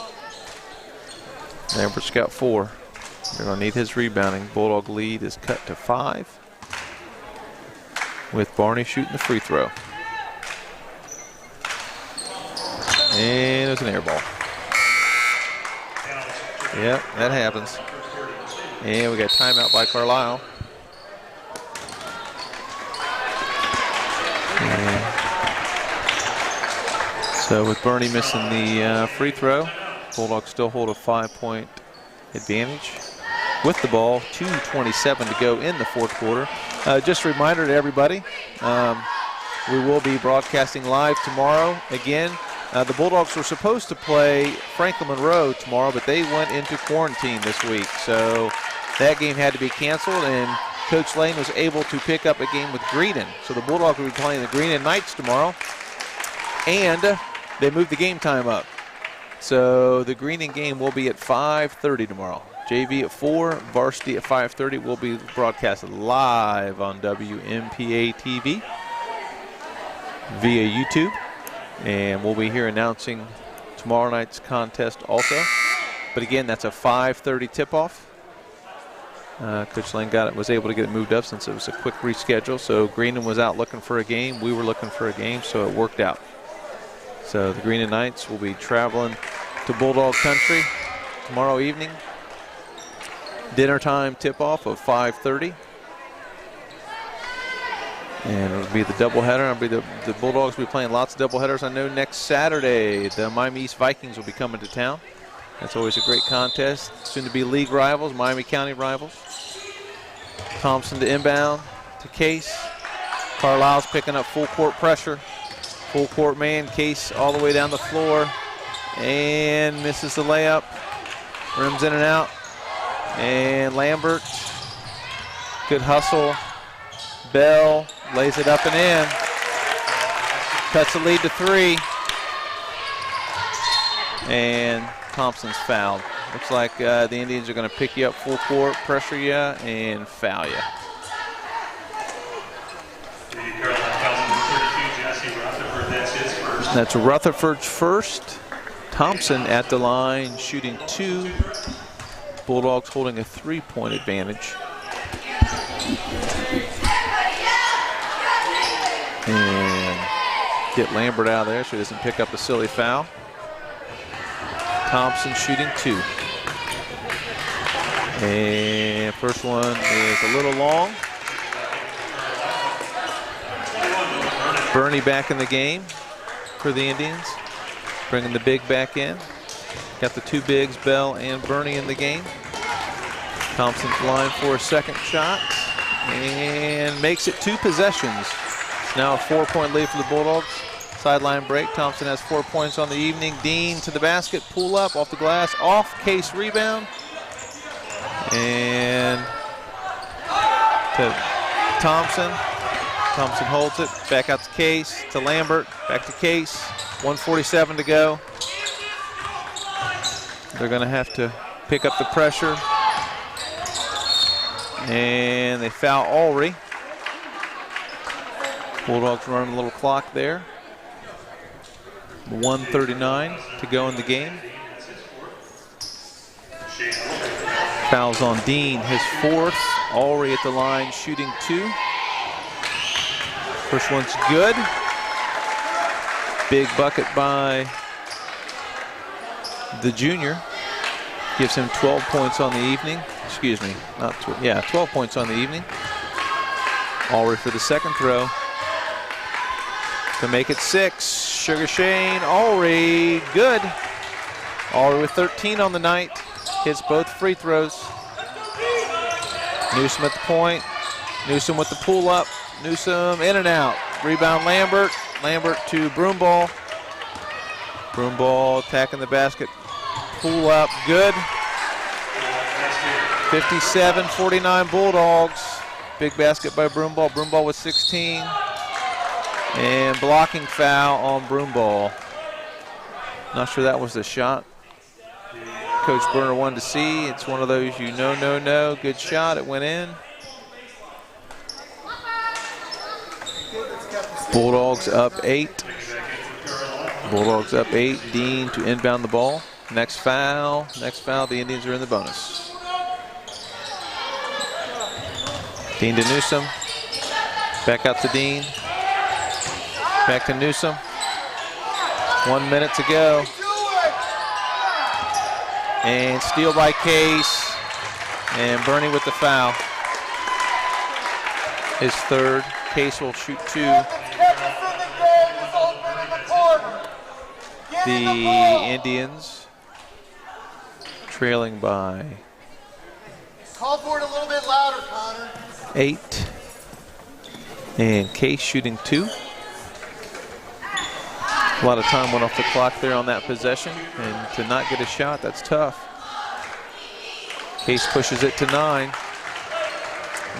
Lambert's got 4. They're going to need his rebounding. Bulldog lead is cut to 5 with Barney shooting the free throw. And there's an air ball. Yep, that happens. And we got timeout by Carlisle. So with Bernie missing the free throw, Bulldogs still hold a 5-point advantage with the ball. 2:27 to go in the fourth quarter. Just a reminder to everybody, we will be broadcasting live tomorrow again. The Bulldogs were supposed to play Franklin Monroe tomorrow, but they went into quarantine this week. So that game had to be canceled, and Coach Lane was able to pick up a game with Greenon. So the Bulldogs will be playing the Greenon Knights tomorrow, and they moved the game time up. So the Greenon game will be at 5:30 tomorrow. JV at 4, Varsity at 5:30. Will be broadcasted live on WMPA TV via YouTube. And we'll be here announcing tomorrow night's contest also. But again, that's a 5:30 tip-off. Coach Lane was able to get it moved up since it was a quick reschedule. So Greenon was out looking for a game. We were looking for a game, so it worked out. So the Greenon Knights will be traveling to Bulldog Country tomorrow evening. Dinner time tip-off of 5:30. And it'll be the doubleheader. The Bulldogs will be playing lots of doubleheaders. I know next Saturday the Miami East Vikings will be coming to town. That's always a great contest. Soon to be league rivals, Miami County rivals. Thompson to inbound to Case. Carlisle's picking up full court pressure. Full court man, Case all the way down the floor. And misses the layup. Rims in and out. And Lambert. Good hustle. Bell lays it up and in. Cuts the lead to 3. And Thompson's fouled. Looks like the Indians are going to pick you up full court, pressure you, and foul you. The Carlisle fouls number 32, Jesse Rutherford. That's That's Rutherford's first. Thompson at the line, shooting 2. Bulldogs holding a 3-point advantage. And get Lambert out of there so he doesn't pick up a silly foul. Thompson shooting 2. And first one is a little long. Burney back in the game for the Indians. Bringing the big back in. Got the 2 bigs, Bell and Burney, in the game. Thompson's line for a second shot and makes it 2 possessions. It's now a 4-point lead for the Bulldogs. Sideline break. Thompson has 4 points on the evening. Dean to the basket, pull up off the glass, off, Case rebound. And to Thompson. Thompson holds it, back out to Case, to Lambert, back to Case. 1:47 to go. They're going to have to pick up the pressure. And they foul Ulrey. Bulldogs running a little clock there. 1:39 to go in the game. Fouls on Dean, his 4th. Ulrey at the line, shooting 2. First one's good. Big bucket by the junior. Gives him 12 points on the evening. Excuse me, not 12. Yeah, 12 points on the evening. Ulrey for the second throw to make it 6. Sugar Shane Ulrey, good. Ulrey with 13 on the night. Hits both free throws. Newsom at the point. Newsom with the pull up. Newsom in and out. Rebound Lambert. Lambert to Broomball. Broomball attacking the basket. Pull up, good. 57-49 Bulldogs. Big basket by Broomball. Broomball with 16. And blocking foul on Broomball. Not sure that was the shot Coach Berner wanted to see. It's one of those no. Good shot, it went in. Bulldogs up 8. Bulldogs up 8. Dean to inbound the ball. Next foul. The Indians are in the bonus. Dean to Newsom. Back out to Dean. Back to Newsom. 1 minute to go. And steal by Case. And Burney with the foul. His 3rd. Case will shoot 2. The Indians trailing by call for it a little bit louder, Connor. 8. And Case shooting 2. A lot of time went off the clock there on that possession, and to not get a shot, that's tough. Case pushes it to 9.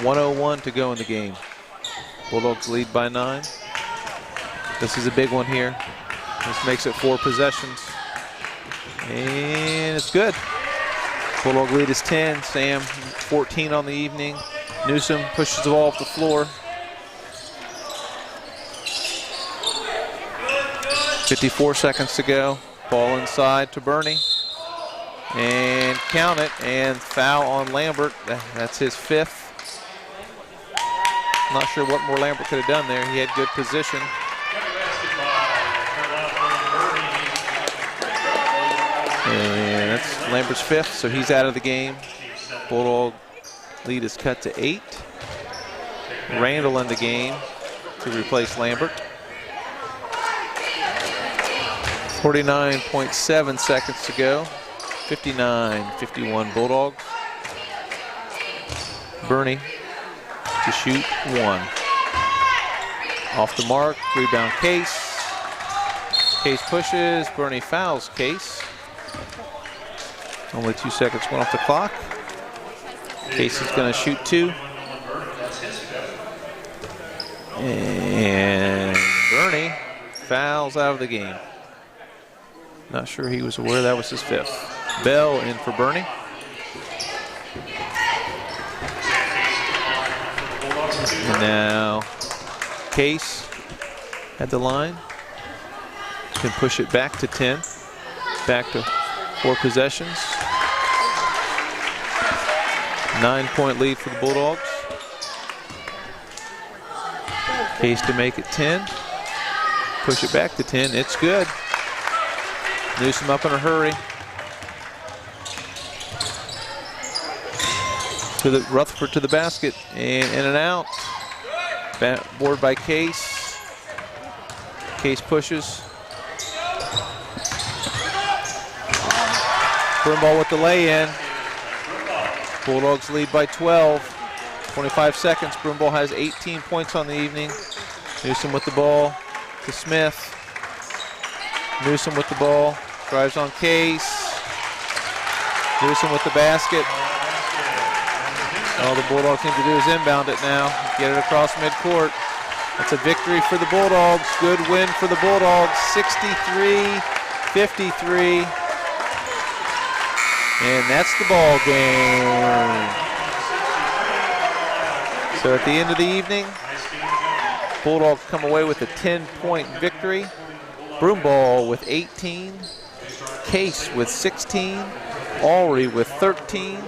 1:01 to go in the game. Bulldogs lead by 9. This is a big one here. This makes it 4 possessions. And it's good. Bulldog lead is 10. Sam 14 on the evening. Newsom pushes the ball off the floor. 54 seconds to go. Ball inside to Burney. And count it. And foul on Lambert. That's his 5th. Not sure what more Lambert could have done there. He had good position. And that's Lambert's 5th, so he's out of the game. Bulldog lead is cut to 8. Randall in the game to replace Lambert. 49.7 seconds to go. 59-51 Bulldogs. Burney to shoot 1. Off the mark, rebound Case. Case pushes, Burney fouls Case. Only 2 seconds went off the clock. Case is going to shoot 2. And Burney fouls out of the game. Not sure he was aware that was his 5th. Bell in for Burney. And now Case at the line. can push it back to 10. Back to 4 possessions. 9-point lead for the Bulldogs. Case to make it 10. Push it back to 10. It's good. Newsom up in a hurry. To the Rutherford to the basket and in and out. Board by Case. Case pushes. Broomball with the lay-in. Bulldogs lead by 12. 25 seconds. Broomball has 18 points on the evening. Newsom with the ball to Smith. Newsom with the ball. Drives on Case. Newsom with the basket. All the Bulldogs need to do is inbound it now. Get it across midcourt. It's a victory for the Bulldogs. Good win for the Bulldogs. 63-53. And that's the ball game. So at the end of the evening, Bulldogs come away with a 10-point victory. Broomball with 18. Case with 16. Alry with 13.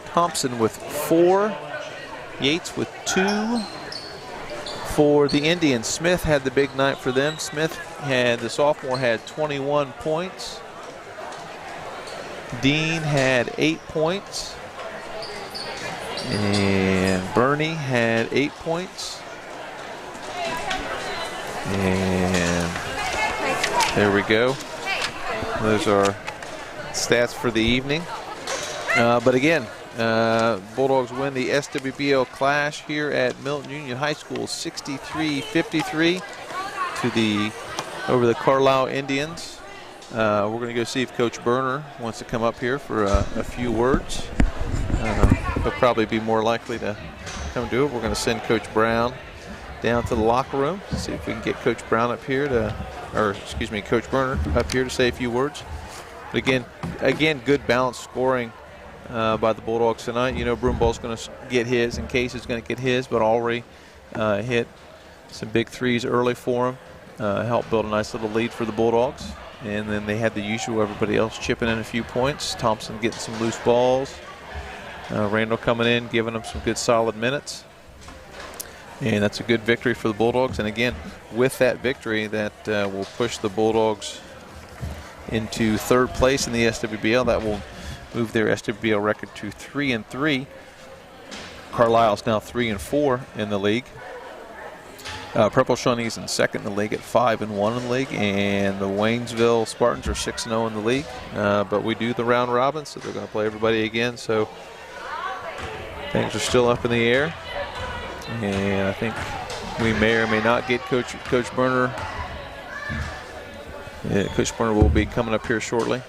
Thompson with 4. Yates with 2. For the Indians, Smith had the big night for them. The sophomore had 21 points. Dean had 8 points. And Bernie had 8 points. And there we go. Those are stats for the evening. But again, Bulldogs win the SWBL Clash here at Milton Union High School, 63-53 over the Carlisle Indians. We're going to go see if Coach Berner wants to come up here for a few words. He'll probably be more likely to come do it. We're going to send Coach Brown down to the locker room, see if we can get Coach Brown up here Coach Berner up here to say a few words. But again, good balanced scoring by the Bulldogs tonight. You know, Broomball's going to get his, and Case is going to get his, but Alry hit some big threes early for him, helped build a nice little lead for the Bulldogs. And then they had the usual, everybody else chipping in a few points. Thompson getting some loose balls. Randall coming in, giving them some good solid minutes. And that's a good victory for the Bulldogs. And again, with that victory, that will push the Bulldogs into 3rd place in the SWBL. That will move their SWBL record to 3-3. Carlisle's now 3-4 in the league. Purple Shawnees in 2nd in the league at 5-1 in the league, and the Waynesville Spartans are 6-0 in the league. But we do the round robin, so they're going to play everybody again. So things are still up in the air, and I think we may or may not get Coach Berner. Coach Berner will be coming up here shortly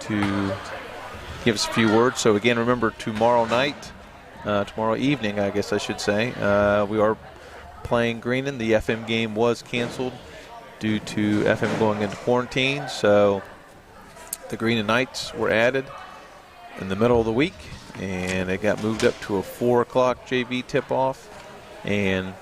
to give us a few words. So again, remember tomorrow evening, I guess I should say, we are playing Greenon. The FM game was canceled due to FM going into quarantine, so the Greenon Knights were added in the middle of the week, and it got moved up to a 4 o'clock JV tip-off and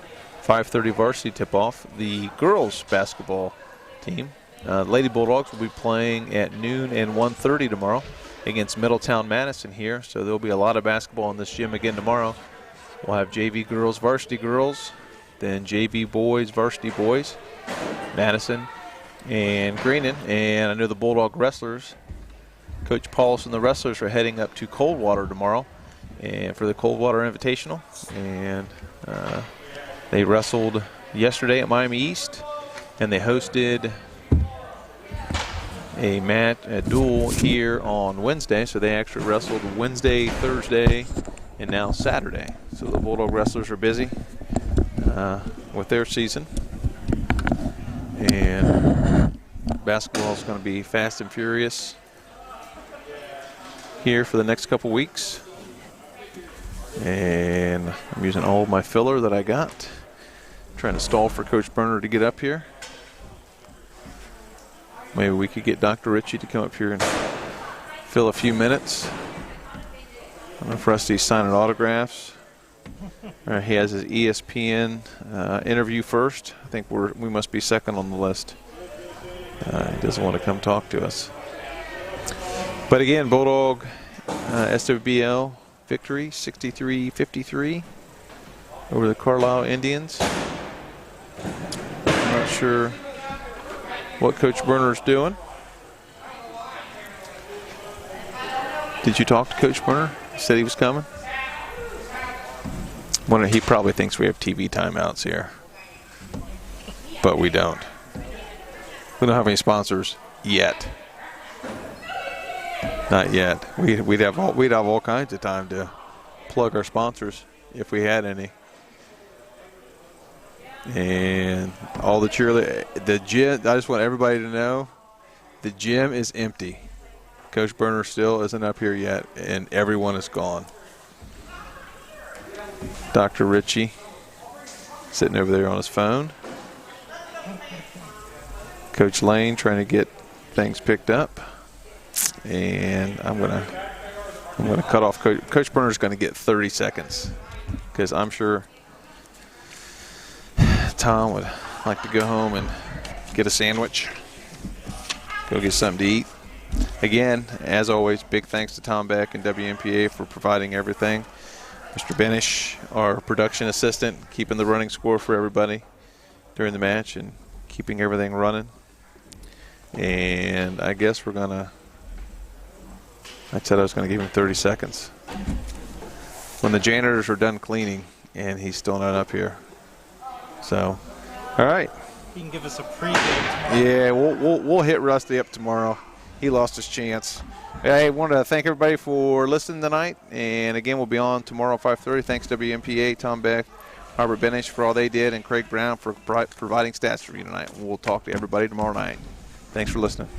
5:30 varsity tip-off. The girls basketball team, Lady Bulldogs, will be playing at noon and 1:30 tomorrow against Middletown Madison here, so there'll be a lot of basketball in this gym again tomorrow. We'll have JV girls, varsity girls, then JV boys, varsity boys, Madison and Greenon. And I know the Bulldog wrestlers, Coach Paulus and the wrestlers, are heading up to Coldwater tomorrow and for the Coldwater Invitational. And they wrestled yesterday at Miami East, and they hosted a duel here on Wednesday. So they actually wrestled Wednesday, Thursday, and now Saturday. So the Bulldog wrestlers are busy with their season, and basketball is going to be fast and furious here for the next couple weeks. And I'm using all of my filler that I got, trying to stall for Coach Berner to get up here. Maybe we could get Dr. Ritchie to come up here and fill a few minutes. I don't know if Rusty's signing autographs. He has his ESPN interview first. I think we must be second on the list. He doesn't want to come talk to us. But again, Bulldog SWBL victory, 63-53 over the Carlisle Indians. I'm not sure what Coach Berner's doing. Did you talk to Coach Berner? He said he was coming. He probably thinks we have TV timeouts here, but we don't. We don't have any sponsors yet. Not yet. We'd have all kinds of time to plug our sponsors if we had any. And all the the gym. I just want everybody to know, the gym is empty. Coach Berner still isn't up here yet, and everyone is gone. Dr. Ritchie sitting over there on his phone. Coach Lane trying to get things picked up. And I'm gonna cut off Coach Berner's going to get 30 seconds because I'm sure Tom would like to go home and get a sandwich, go get something to eat. Again, as always, big thanks to Tom Beck and WMPA for providing everything. Mr. Benish, our production assistant, keeping the running score for everybody during the match and keeping everything running. And I guess I said I was going to give him 30 seconds. When the janitors are done cleaning, and he's still not up here. So, all right. He can give us a pregame tomorrow. Yeah, we'll hit Rusty up tomorrow. He lost his chance. I wanted to thank everybody for listening tonight. And again, we'll be on tomorrow at 5:30. Thanks WMPA, Tom Beck, Robert Benish for all they did, and Craig Brown for providing stats for you tonight. We'll talk to everybody tomorrow night. Thanks for listening.